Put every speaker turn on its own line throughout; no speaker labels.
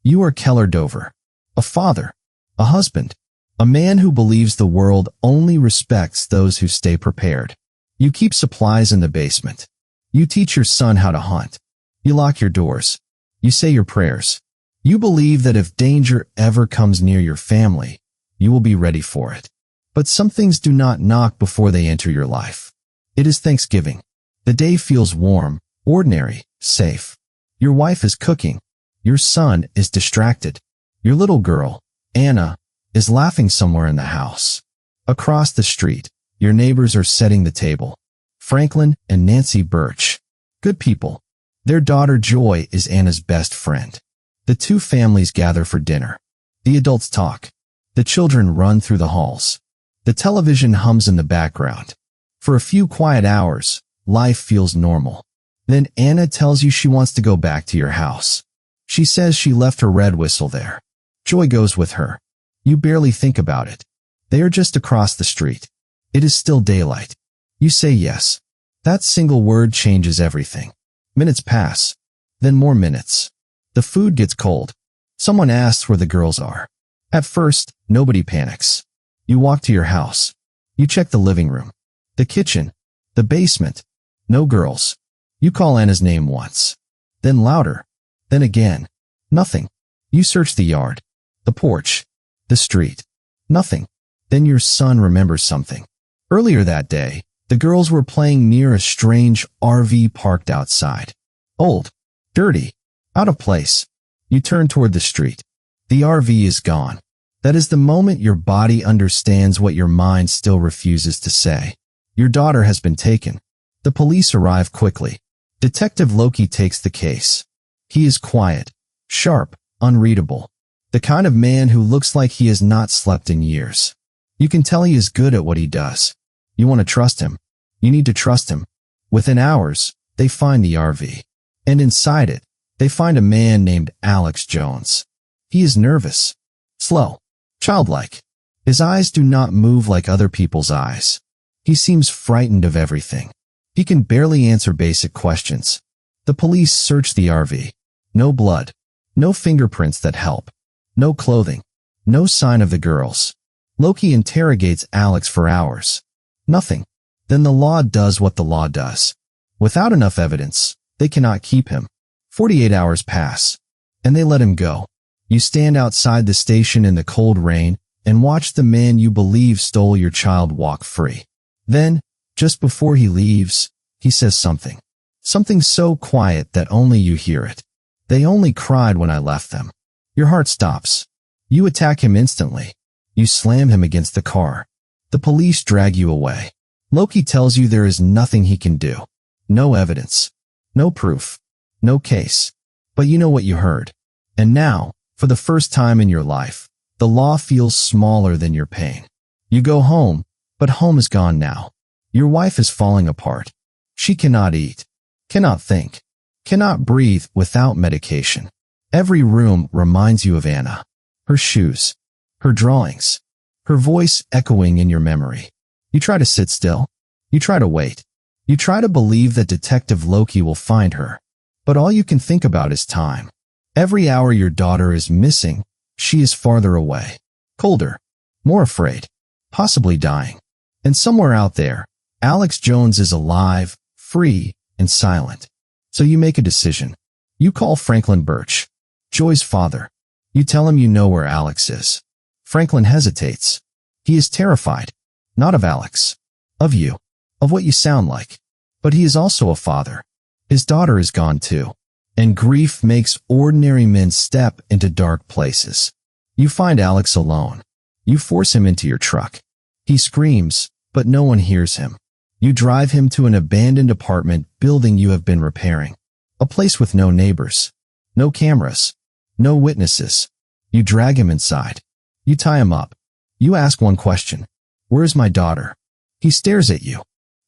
You are Keller Dover, a father, a husband, a man who believes the world only respects those who stay prepared. You keep supplies in the basement. You teach your son how to hunt. You lock your doors. You say your prayers. You believe that if danger ever comes near your family, you will be ready for it. But some things do not knock before they enter your life. It is Thanksgiving. The day feels warm, ordinary, safe. Your wife is cooking. Your son is distracted. Your little girl, Anna, is laughing somewhere in the house. Across the street, your neighbors are setting the table. Franklin and Nancy Birch. Good people. Their daughter Joy is Anna's best friend. The two families gather for dinner. The adults talk. The children run through the halls. The television hums in the background. For a few quiet hours, life feels normal. Then Anna tells you she wants to go back to your house. She says she left her red whistle there. Joy goes with her. You barely think about it. They are just across the street. It is still daylight. You say yes. That single word changes everything. Minutes pass. Then more minutes. The food gets cold. Someone asks where the girls are. At first, nobody panics. You walk to your house. You check the living room, the kitchen, the basement. No girls. You call Anna's name once. Then louder. Then again. Nothing. You search the yard, the porch, the street. Nothing. Then your son remembers something. Earlier that day, the girls were playing near a strange RV parked outside. Old, dirty, out of place. You turn toward the street. The RV is gone. That is the moment your body understands what your mind still refuses to say. Your daughter has been taken. The police arrive quickly. Detective Loki takes the case. He is quiet, sharp, unreadable. The kind of man who looks like he has not slept in years. You can tell he is good at what he does. You want to trust him. You need to trust him. Within hours, they find the RV. And inside it, they find a man named Alex Jones. He is nervous, slow, childlike. His eyes do not move like other people's eyes. He seems frightened of everything. He can barely answer basic questions. The police search the RV. No blood. No fingerprints that help. No clothing. No sign of the girls. Loki interrogates Alex for hours. Nothing. Then the law does what the law does. Without enough evidence, they cannot keep him. 48 hours pass, and they let him go. You stand outside the station in the cold rain and watch the man you believe stole your child walk free. Then, just before he leaves, he says something. Something so quiet that only you hear it. They only cried when I left them. Your heart stops. You attack him instantly. You slam him against the car. The police drag you away. Loki tells you there is nothing he can do. No evidence. No proof. No case. But you know what you heard. And now, for the first time in your life, the law feels smaller than your pain. You go home, but home is gone now. Your wife is falling apart. She cannot eat, cannot think, cannot breathe without medication. Every room reminds you of Anna. Her shoes, her drawings, her voice echoing in your memory. You try to sit still. You try to wait. You try to believe that Detective Loki will find her. But all you can think about is time. Every hour your daughter is missing, she is farther away, colder, more afraid, possibly dying. And somewhere out there, Alex Jones is alive, free, and silent. So you make a decision. You call Franklin Birch, Joy's father. You tell him you know where Alex is. Franklin hesitates. He is terrified. Not of Alex. Of you. Of what you sound like. But he is also a father. His daughter is gone too. And grief makes ordinary men step into dark places. You find Alex alone. You force him into your truck. He screams, but no one hears him. You drive him to an abandoned apartment building you have been repairing. A place with no neighbors. No cameras. No witnesses. You drag him inside. You tie him up. You ask one question. Where's my daughter? He stares at you.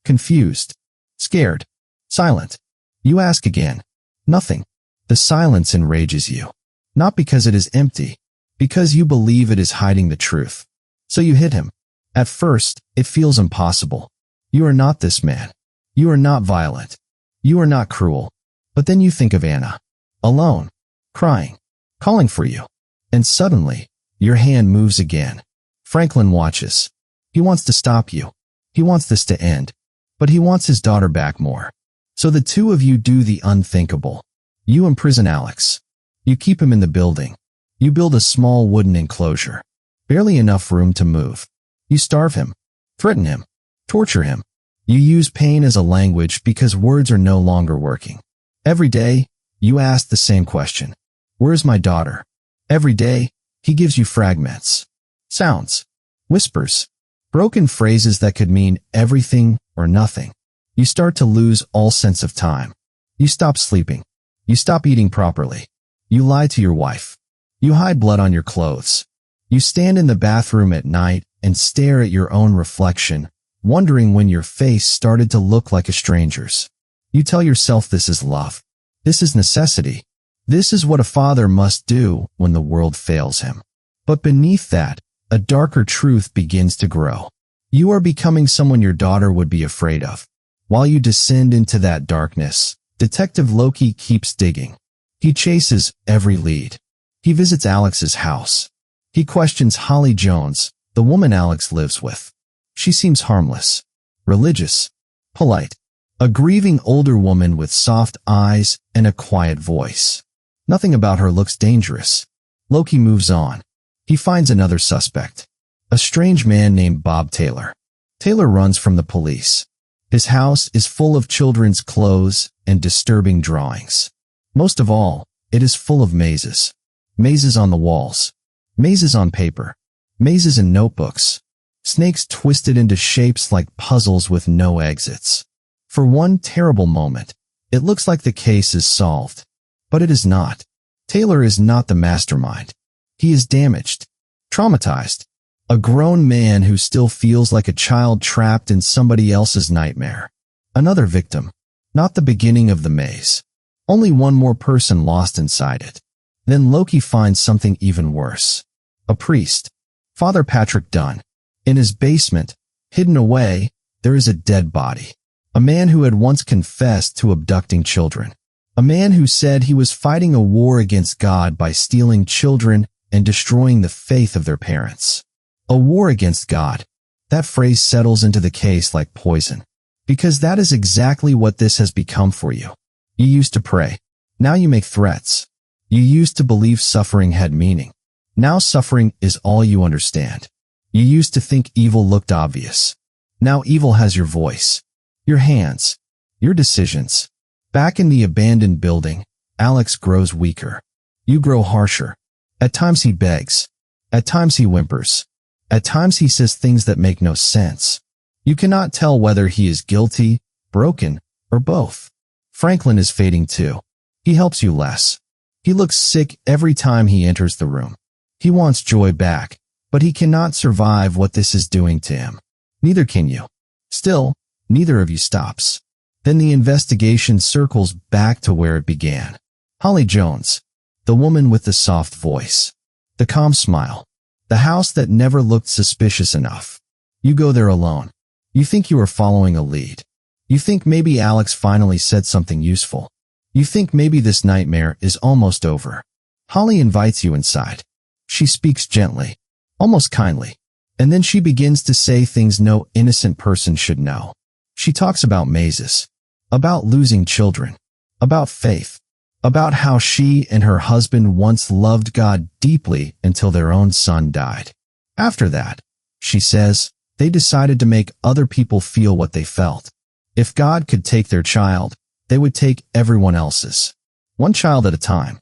Confused. Scared. Silent. You ask again. Nothing. The silence enrages you. Not because it is empty. Because you believe it is hiding the truth. So you hit him. At first, it feels impossible. You are not this man. You are not violent. You are not cruel. But then you think of Anna. Alone. Crying. calling for you. And suddenly, your hand moves again. Franklin watches. He wants to stop you. He wants this to end. But he wants his daughter back more. So the two of you do the unthinkable. You imprison Alex. You keep him in the building. You build a small wooden enclosure. Barely enough room to move. You starve him. Threaten him. Torture him. You use pain as a language because words are no longer working. Every day, you ask the same question. Where's my daughter? Every day, he gives you fragments. Sounds. Whispers. Broken phrases that could mean everything or nothing. You start to lose all sense of time. You stop sleeping. You stop eating properly. You lie to your wife. You hide blood on your clothes. You stand in the bathroom at night and stare at your own reflection, wondering when your face started to look like a stranger's. You tell yourself this is love. This is necessity. This is what a father must do when the world fails him. But beneath that, a darker truth begins to grow. You are becoming someone your daughter would be afraid of. While you descend into that darkness, Detective Loki keeps digging. He chases every lead. He visits Alex's house. He questions Holly Jones, the woman Alex lives with. She seems harmless, religious, polite, a grieving older woman with soft eyes and a quiet voice. Nothing about her looks dangerous. Loki moves on. He finds another suspect, a strange man named Bob Taylor. Taylor runs from the police. His house is full of children's clothes and disturbing drawings. Most of all, it is full of mazes. Mazes on the walls. Mazes on paper. Mazes in notebooks. Snakes twisted into shapes like puzzles with no exits. For one terrible moment, it looks like the case is solved. But it is not. Taylor is not the mastermind. He is damaged, traumatized, a grown man who still feels like a child trapped in somebody else's nightmare. Another victim, not the beginning of the maze. Only one more person lost inside it. Then Loki finds something even worse. A priest, Father Patrick Dunn. In his basement, hidden away, there is a dead body. A man who had once confessed to abducting children. A man who said he was fighting a war against God by stealing children and destroying the faith of their parents. A war against God. That phrase settles into the case like poison. Because that is exactly what this has become for you. You used to pray. Now you make threats. You used to believe suffering had meaning. Now suffering is all you understand. You used to think evil looked obvious. Now evil has your voice, your hands, your decisions. Back in the abandoned building, Alex grows weaker. You grow harsher. At times he begs. At times he whimpers. At times he says things that make no sense. You cannot tell whether he is guilty, broken, or both. Franklin is fading too. He helps you less. He looks sick every time he enters the room. He wants joy back, but he cannot survive what this is doing to him. Neither can you. Still, neither of you stops. Then the investigation circles back to where it began. Holly Jones, the woman with the soft voice, the calm smile, the house that never looked suspicious enough. You go there alone. You think you are following a lead. You think maybe Alex finally said something useful. You think maybe this nightmare is almost over. Holly invites you inside. She speaks gently, almost kindly, and then she begins to say things no innocent person should know. She talks about mazes, about losing children, about faith, about how she and her husband once loved God deeply until their own son died. After that, she says, they decided to make other people feel what they felt. If God could take their child, they would take everyone else's. One child at a time.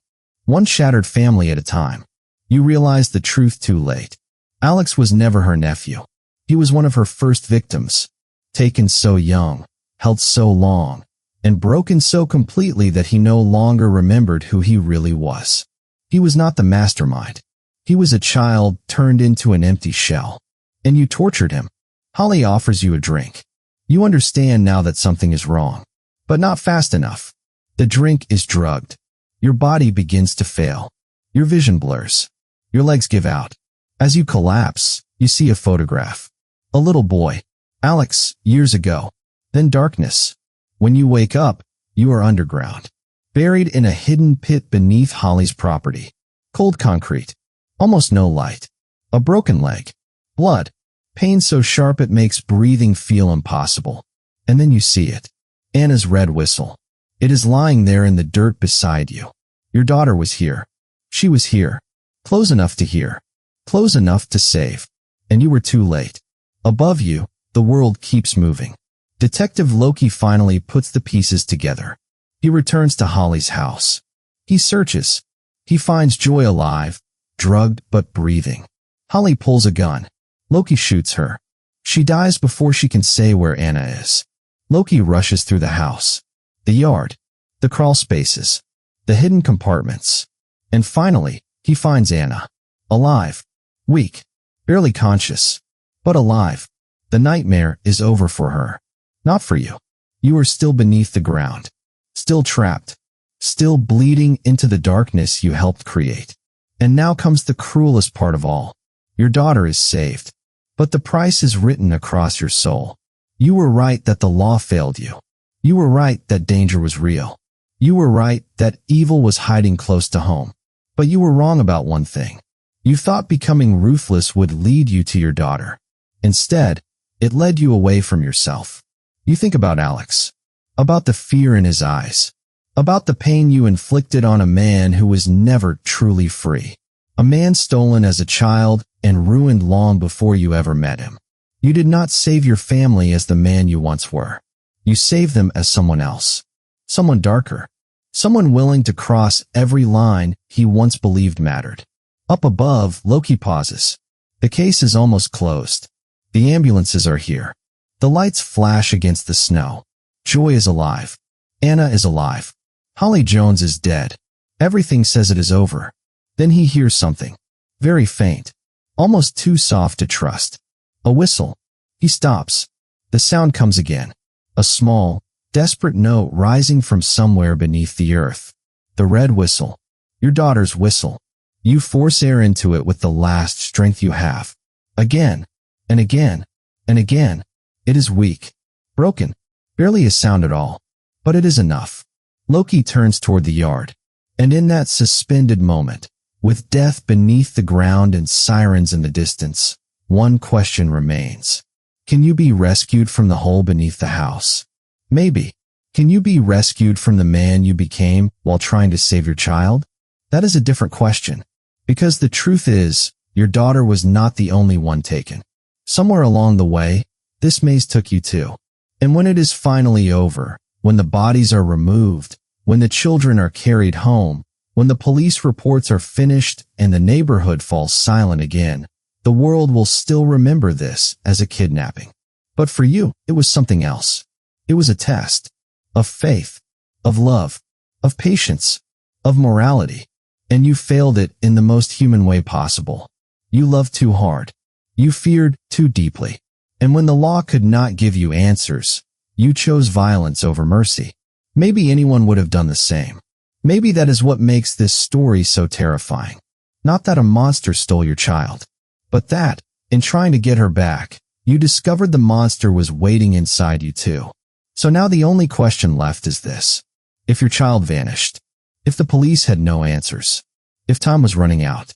One shattered family at a time. You realize the truth too late. Alex was never her nephew. He was one of her first victims. Taken so young, held so long, and broken so completely that he no longer remembered who he really was. He was not the mastermind. He was a child turned into an empty shell. And you tortured him. Holly offers you a drink. You understand now that something is wrong. But not fast enough. The drink is drugged. Your body begins to fail. Your vision blurs. Your legs give out. As you collapse, you see a photograph. A little boy. Alex, years ago. Then darkness. When you wake up, you are underground. Buried in a hidden pit beneath Holly's property. Cold concrete. Almost no light. A broken leg. Blood. Pain so sharp it makes breathing feel impossible. And then you see it. Anna's red whistle. It is lying there in the dirt beside you. Your daughter was here. She was here. Close enough to hear. Close enough to save. And you were too late. Above you, the world keeps moving. Detective Loki finally puts the pieces together. He returns to Holly's house. He searches. He finds Joy alive, drugged but breathing. Holly pulls a gun. Loki shoots her. She dies before she can say where Anna is. Loki rushes through the house, the yard, the crawl spaces, the hidden compartments. And finally, he finds Anna. Alive. Weak. Barely conscious. But alive. The nightmare is over for her. Not for you. You are still beneath the ground. Still trapped. Still bleeding into the darkness you helped create. And now comes the cruelest part of all. Your daughter is saved. But the price is written across your soul. You were right that the law failed you. You were right that danger was real. You were right that evil was hiding close to home. But you were wrong about one thing. You thought becoming ruthless would lead you to your daughter. Instead, it led you away from yourself. You think about Alex. About the fear in his eyes. About the pain you inflicted on a man who was never truly free. A man stolen as a child and ruined long before you ever met him. You did not save your family as the man you once were. You saved them as someone else. Someone darker. Someone willing to cross every line he once believed mattered. Up above, Loki pauses. The case is almost closed. The ambulances are here. The lights flash against the snow. Joy is alive. Anna is alive. Holly Jones is dead. Everything says it is over. Then he hears something. Very faint. Almost too soft to trust. A whistle. He stops. The sound comes again. A small, desperate note rising from somewhere beneath the earth. The red whistle. Your daughter's whistle. You force air into it with the last strength you have. Again, and again, and again. It is weak. Broken. Barely a sound at all. But it is enough. Loki turns toward the yard. And in that suspended moment, with death beneath the ground and sirens in the distance, one question remains. Can you be rescued from the hole beneath the house? Maybe. Can you be rescued from the man you became while trying to save your child? That is a different question. Because the truth is, your daughter was not the only one taken. Somewhere along the way, this maze took you too. And when it is finally over, when the bodies are removed, when the children are carried home, when the police reports are finished and the neighborhood falls silent again, the world will still remember this as a kidnapping. But for you, it was something else. It was a test. Of faith. Of love. Of patience. Of morality. And you failed it in the most human way possible. You loved too hard. You feared too deeply. And when the law could not give you answers, you chose violence over mercy. Maybe anyone would have done the same. Maybe that is what makes this story so terrifying. Not that a monster stole your child, but that, in trying to get her back, you discovered the monster was waiting inside you too. So now the only question left is this. If your child vanished, if the police had no answers, if time was running out,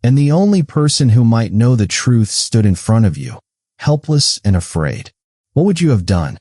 and the only person who might know the truth stood in front of you, helpless and afraid, what would you have done?